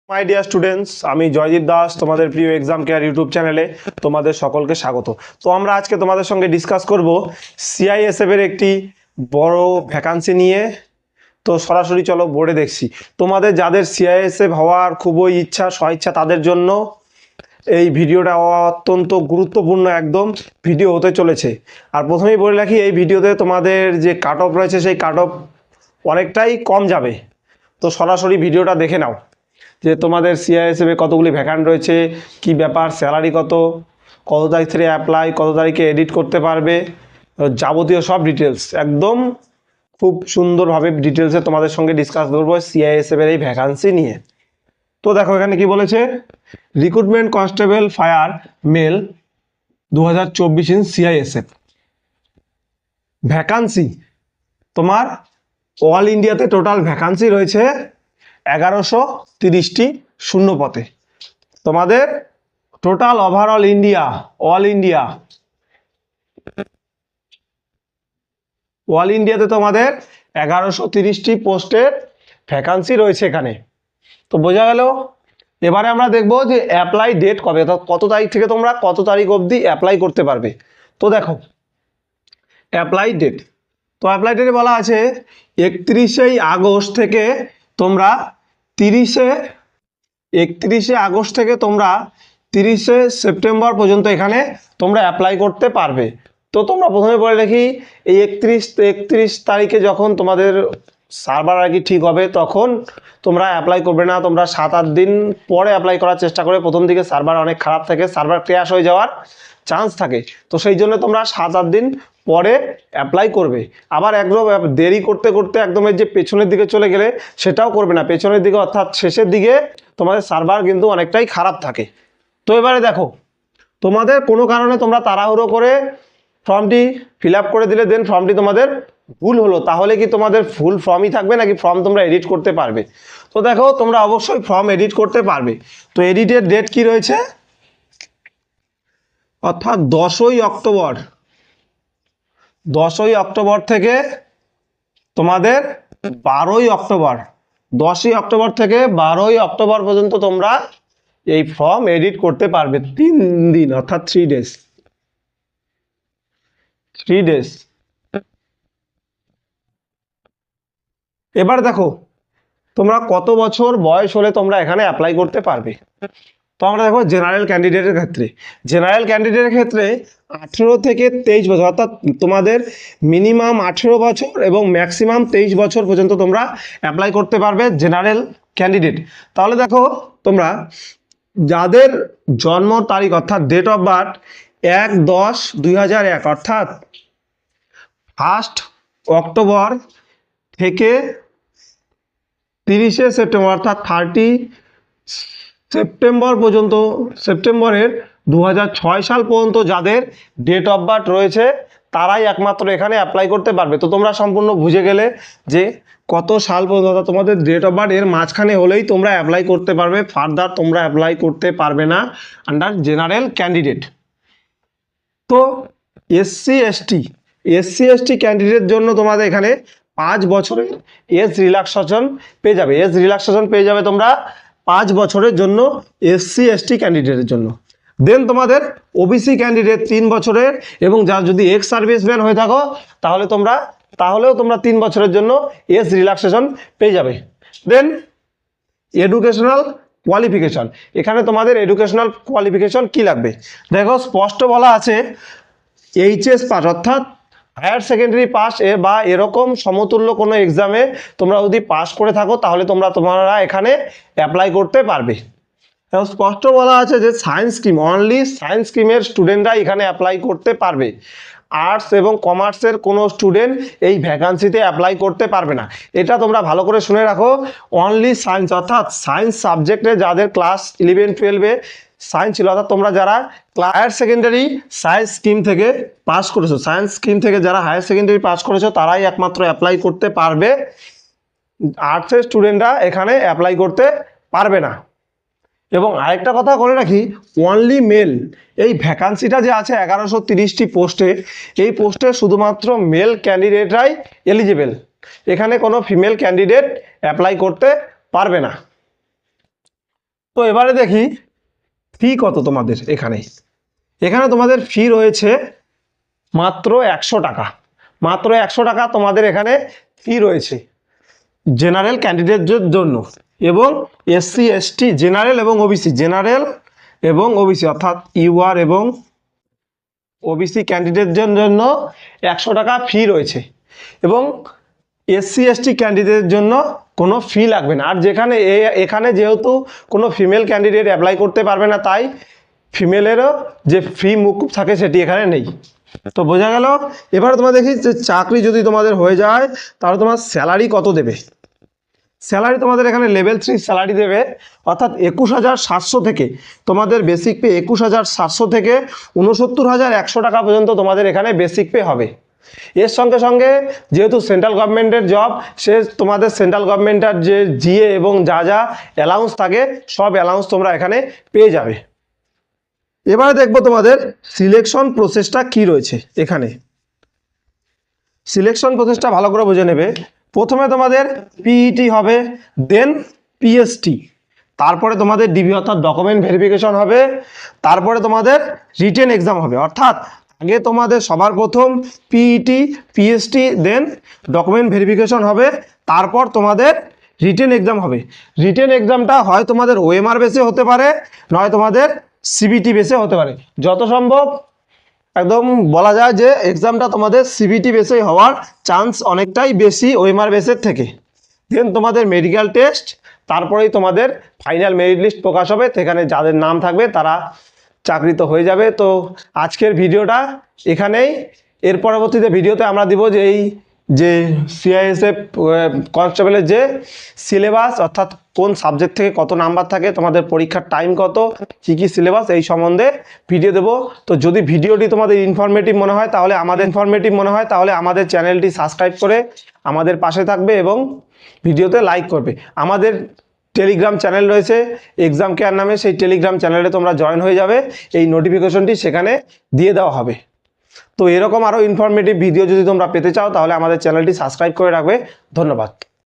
My dear students, আমি জয়দীপ দাস, তোমাদের প্রিয় এক্সাম কেয়ার ইউটিউব চ্যানেলে তোমাদের সকলকে স্বাগত। তো আমরা আজকে তোমাদের সঙ্গে ডিসকাস করব সিআইএসএফ এর একটি বড় ভ্যাকান্সি নিয়ে। তো সরাসরি চলো বোর্ডে দেখছি। তোমাদের যাদের সিআইএসএফ হওয়ার খুবই ইচ্ছা স্বইচ্ছা তাদের জন্য এই ভিডিওটা অত্যন্ত গুরুত্বপূর্ণ একদম ভিডিও হতে চলেছে। আর প্রথমেই বলে রাখি, এই ভিডিওতে তোমাদের যে কাট অফ রয়েছে সেই কাট অফ অনেকটাই কম যাবে। তো সরাসরি ভিডিওটা দেখে নাও যে তোমাদের সিআইএসএফ এ কতগুলি ভ্যাকান্ট রয়েছে, কি ব্যাপার, স্যালারি কত, কত তারিখ থেকে অ্যাপ্লাই, কত তারিখে এডিট করতে পারবে, যাবতীয় সব ডিটেলস একদম খুব সুন্দরভাবে ডিটেলসে তোমাদের সঙ্গে ডিসকাস করবো সিআইএসএফ এর এই ভ্যাকান্সি নিয়ে। তো দেখো এখানে কি বলেছে, recruitment constable fire male 2024 in CISF vacancy. তোমার অল ইন্ডিয়াতে টোটাল ভ্যাকান্সি রয়েছে 1130টি শূন্য পদে। তোমাদের টোটাল ওভারঅল ইন্ডিয়া অল ইন্ডিয়াতে তোমাদের 1130টি পোস্টের ভ্যাকান্সি রয়েছে এখানে। তো বোঝা গেল। এবারে আমরা দেখবো যে অ্যাপ্লাই ডেট কবে, অর্থাৎ কত তারিখ থেকে তোমরা কত তারিখ অবধি অ্যাপ্লাই করতে পারবে। তো দেখো অ্যাপ্লাই ডেট, তো অ্যাপ্লাই ডেটে বলা আছে 31শে আগস্ট থেকে তোমরা 31শে আগস্ট থেকে তোমরা 30শে সেপ্টেম্বর পর্যন্ত এখানে তোমরা অ্যাপ্লাই করতে পারবে। তো তোমরা প্রথমে বলে রাখি, এই 31 তারিখে যখন তোমাদের সার্ভার আর কি ঠিক হবে তখন তোমরা অ্যাপ্লাই করবে না, তোমরা 7-8 দিন পরে অ্যাপ্লাই করার চেষ্টা করে। প্রথম দিকে সার্ভার অনেক খারাপ থাকে, সার্ভার ক্র্যাশ হয়ে যাওয়ার চান্স থাকে। তো সেই জন্য তোমরা 7-8 দিন পরে অ্যাপ্লাই করবে। আবার একদম দেরি করতে করতে একদম যে পেছনের দিকে চলে গেলে সেটাও করবে না। পেছনের দিকে অর্থাৎ শেষের দিকে তোমাদের সার্ভার কিন্তু অনেকটাই খারাপ থাকে। তো এবারে দেখো, তোমাদের কোনো কারণে তোমরা তাড়াহুড়ো করে ফর্মটি ফিল আপ করে দিলে, দেন ফর্মটি তোমাদের ভুল হলো, তাহলে কি তোমাদের ফুল ফর্মই থাকবে নাকি ফর্ম তোমরা এডিট করতে পারবে? তো দেখো তোমরা অবশ্যই ফর্ম এডিট করতে পারবে। তো এডিটের ডেট কি রয়েছে, অর্থাৎ 10ই অক্টোবর থেকে তোমাদের 12ই অক্টোবর, 10ই অক্টোবর থেকে 12ই অক্টোবর পর্যন্ত তোমরা এই ফর্ম এডিট করতে পারবে। 3 দিন অর্থাৎ 3 ডেজ। এবার দেখো তোমরা কত বছর বয়স হলে তোমরা এখানে অ্যাপ্লাই করতে পারবে। তো আমরা দেখো জেনারেল ক্যান্ডিডেটের ক্ষেত্রে 18 থেকে 23 বছর, অর্থাৎ তোমাদের মিনিমাম 18 বছর এবং ম্যাক্সিমাম 23 বছর পর্যন্ত তোমরা অ্যাপ্লাই করতে পারবে জেনারেল ক্যান্ডিডেট। তাহলে দেখো তোমরা যাদের জন্ম তারিখ অর্থাৎ ডেট অফ বার্থ 1-10-2001 অর্থাৎ 1 অক্টোবর থেকে 30শে সেপ্টেম্বর অর্থাৎ 30 সেপ্টেম্বর পর্যন্ত, সেপ্টেম্বরের 2006 সাল পর্যন্ত যাদের ডেট অফ বার্থ রয়েছে তারাই একমাত্র এখানে অ্যাপ্লাই করতে পারবে। তো তোমরা সম্পূর্ণ বুঝে গেলে যে কত সাল পর্যন্ত, অর্থাৎ তোমাদের ডেট অফ বার্থ এর মাঝখানে হলেই তোমরা অ্যাপ্লাই করতে পারবে, ফার্দার তোমরা অ্যাপ্লাই করতে পারবে না আন্ডার জেনারেল ক্যান্ডিডেট। তো এসসি এসটি ক্যান্ডিডেট জন্য তোমাদের এখানে 5 বছরের এজ রিল্যাক্সেশন পেয়ে যাবে। তোমরা 5 বছরের জন্য এসসি এসটি ক্যান্ডিডেটের জন্য। দেন তোমাদের ওবিসি ক্যান্ডিডেট 3 বছরের, এবং যা যদি এক্স সার্ভিসম্যান হয়ে থাকো তাহলেও তোমরা 3 বছরের জন্য এজ রিল্যাক্সেশন পেয়ে যাবে। দেন এডুকেশনাল কোয়ালিফিকেশন, এখানে তোমাদের এডুকেশনাল কোয়ালিফিকেশন কি লাগবে দেখো স্পষ্ট বলা আছে, এইচএস পাস অর্থাৎ হায়ার সেকেন্ডারি পাস বা এরকম সমতুল্য কোনো এক্সামে তোমরা যদি পাস করে থাকো তাহলে তোমরা এখানে অ্যাপ্লাই করতে পারবে। স্পষ্ট বলা আছে যে সায়েন্স স্ট্রিম, অনলি সায়েন্স স্ট্রিমের স্টুডেন্টরা এখানে অ্যাপ্লাই করতে পারবে। আর্টস এবং কমার্সের কোনো স্টুডেন্ট এই ভ্যাকান্সিতে অ্যাপ্লাই করতে পারবে না। এটা তোমরা ভালো করে শুনে রাখো, অনলি সায়েন্স অর্থাৎ সায়েন্স সাবজেক্টে যাদের ক্লাস 11-12-এ সায়েন্স ছিল, অর্থাৎ তোমরা যারা হায়ার সেকেন্ডারি সায়েন্স স্কিম থেকে পাস করেছো, সায়েন্স স্কিম থেকে যারা হায়ার সেকেন্ডারি পাস করেছো তারাই একমাত্র অ্যাপ্লাই করতে পারবে। আর্টসের স্টুডেন্টরা এখানে অ্যাপ্লাই করতে পারবে না। এবং আরেকটা কথা বলে রাখি, অনলি মেল, এই ভ্যাকান্সিটা যে আছে 1130টি পোস্টে, এই পোস্টে শুধুমাত্র মেল ক্যান্ডিডেটরাই এলিজিবল, এখানে কোনো ফিমেল ক্যান্ডিডেট অ্যাপ্লাই করতে পারবে না। তো এবারে দেখি ফি কত তোমাদের। এখানে তোমাদের ফি রয়েছে মাত্র 100 টাকা। মাত্র 100 টাকা তোমাদের এখানে ফি রয়েছে জেনারেল ক্যান্ডিডেটদের জন্য, এবং এসসি এসটি জেনারেল এবং ওবিসি, জেনারেল এবং ওবিসি অর্থাৎ ইউআর এবং ওবিসি ক্যান্ডিডেটদের জন্য 100 টাকা ফি রয়েছে, এবং এসসি এসটি ক্যান্ডিডেটের জন্য কোনো ফি লাগবে না। আর এখানে যেহেতু কোনো ফিমেল ক্যান্ডিডেট অ্যাপ্লাই করতে পারবে না, তাই ফিমেলেরও যে ফি মুকুব থাকে সেটি এখানে নেই। তো বোঝা গেল। এবারে তোমরা দেখি যে চাকরি যদি তোমাদের হয়ে যায় তাহলে তোমার স্যালারি কত দেবে। স্যালারি তোমাদের এখানে লেভেল 3 স্যালারি দেবে, অর্থাৎ 21,700 থেকে তোমাদের বেসিক পে 21,700 থেকে 69,100 টাকা পর্যন্ত তোমাদের এখানে বেসিক পে হবে। এর সঙ্গে সঙ্গে যেহেতু সেন্ট্রাল গভর্নমেন্টের জব, সে তোমাদের সেন্ট্রাল গভর্নমেন্টের যে জিএ এবং যা যা অ্যালাউন্স থাকে সব অ্যালাউন্স তোমরা এখানে পেয়ে যাবে। এবারে দেখবো তোমাদের সিলেকশন প্রসেসটা কি রয়েছে। এখানে সিলেকশন প্রসেসটা ভালো করে বুঝে নেবে। প্রথমে তোমাদের পিইটি হবে, দেন পিএসটি, তারপরে তোমাদের ডিবি অর্থাৎ ডকুমেন্ট ভেরিফিকেশন হবে, তারপরে তোমাদের রিটেন এক্সাম হবে। অর্থাৎ আগে তোমাদের সবার প্রথম পিইটি, পিএসটি, দেন ডকুমেন্ট ভেরিফিকেশন হবে, তারপর তোমাদের রিটেন এক্সাম হবে। রিটেন এক্সামটা হয় তোমাদের ওএমআর বেসে হতে পারে, নয় তোমাদের সিবিটি বেসে হতে পারে। যত সম্ভব একদম বলা যায় যে এক্সামটা তোমাদের সিবিটি বেসে হওয়ার চান্স অনেকটাই বেশি ওএমআর বেসের থেকে। দেন তোমাদের মেডিকেল টেস্ট, তারপরেই তোমাদের ফাইনাল মেরিট লিস্ট প্রকাশ হবে, সেখানে যাদের নাম থাকবে তারা চাকরি তো হয়ে যাবে। তো আজকের ভিডিওটা এখানেই। এর পরবর্তীতে ভিডিওতে আমরা দিব যে এই যে সিআইএসএফ কনস্টেবলের যে সিলেবাস, অর্থাৎ কোন সাবজেক্ট থেকে কত নাম্বার থাকে, তোমাদের পরীক্ষার টাইম কত, কী সিলেবাস, এই সম্বন্ধে ভিডিও দেব। তো যদি ভিডিওটি তোমাদের ইনফরমেটিভ মনে হয় তাহলে আমাদের চ্যানেলটি সাবস্ক্রাইব করে আমাদের পাশে থাকবে এবং ভিডিওতে লাইক করবে। আমাদের টেলিগ্রাম চ্যানেল রয়েছে এক্সাম কেয়ার নামে, সেই টেলিগ্রাম চ্যানেলে তোমরা জয়েন হয়ে যাবে, এই নোটিফিকেশনটি সেখানে দিয়ে দেওয়া হবে। তো এরকম আরও ইনফরমেটিভ ভিডিও যদি তোমরা পেতে চাও তাহলে আমাদের চ্যানেলটি সাবস্ক্রাইব করে রাখবে। ধন্যবাদ।